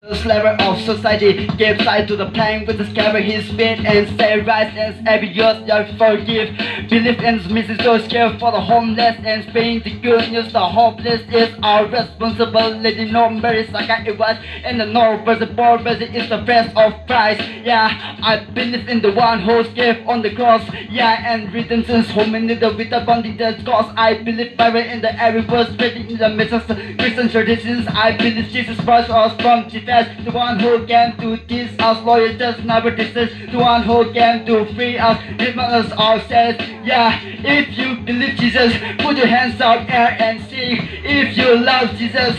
The slaver of society gave sight to the plank with the scabbard his spit and say rise as every year you forgive. Believe in Mrs. care for the homeless and spreading the good news. The hopeless is our responsibility. No Mary Saka it was and the North was the poor but is the breast of Christ. Yeah, I believe in the one who gave on the cross. Yeah, and redemption's hominid with the bonding that cause. I believe Bible in the every verse spreading in the message Christian traditions. I believe Jesus brought us from Jesus. The one who came to teach us, lawyer just never desist. The one who came to free us, give us ourselves. Yeah, if you believe Jesus, put your hands up here and sing. If you love Jesus,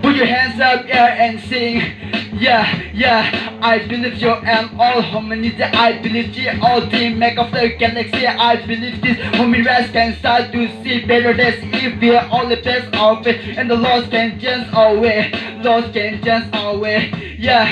put your hands up here and sing. Yeah, I believe you and all humanity. I believe you all the make of the galaxy. I believe this human race can start to see better days if we are all the best of it. And the lost can chance away. Lost can chance away. Yeah,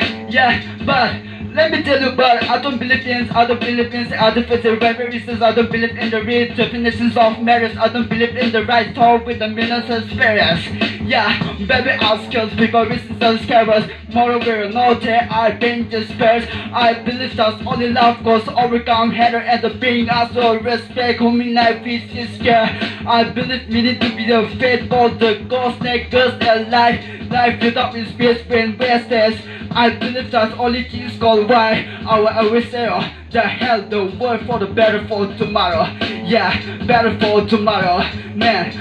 but let me tell you, but I don't believe in other Philippines, other physical reasons. I don't believe in the real definitions of marriage. I don't believe in the right talk with the millions of spirits. Yeah, baby, I skills people reasons and scares. Moreover, no, there are dangerous spirits. I believe that only love goes overcome hatred and the being also respect whom in life is scared. I believe we need to be the faithful, the ghost nakers and life without this space when wasted. I believe that only Jesus called why I will say the hell the world for the better for tomorrow. Yeah, better for tomorrow. Man,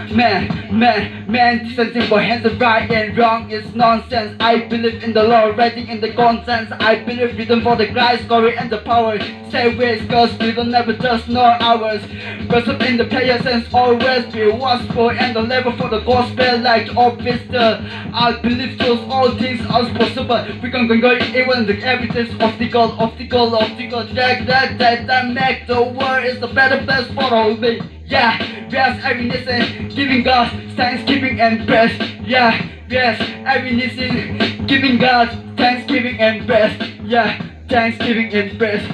something for hands of right and wrong is nonsense. I believe in the law, writing in the conscience. I believe written for the Christ, glory and the power. Stay with cause we don't never just know ours. Gossip in the prayer sense always be watchful and the level for the gospel like officer. I believe those all things are possible. We can go even the evidence obstacle that make the world is the better place for all me. Yeah, yes, every nation giving God thanksgiving and praise. Yeah, yes, every nation giving God thanksgiving and praise. Yeah, thanksgiving and praise.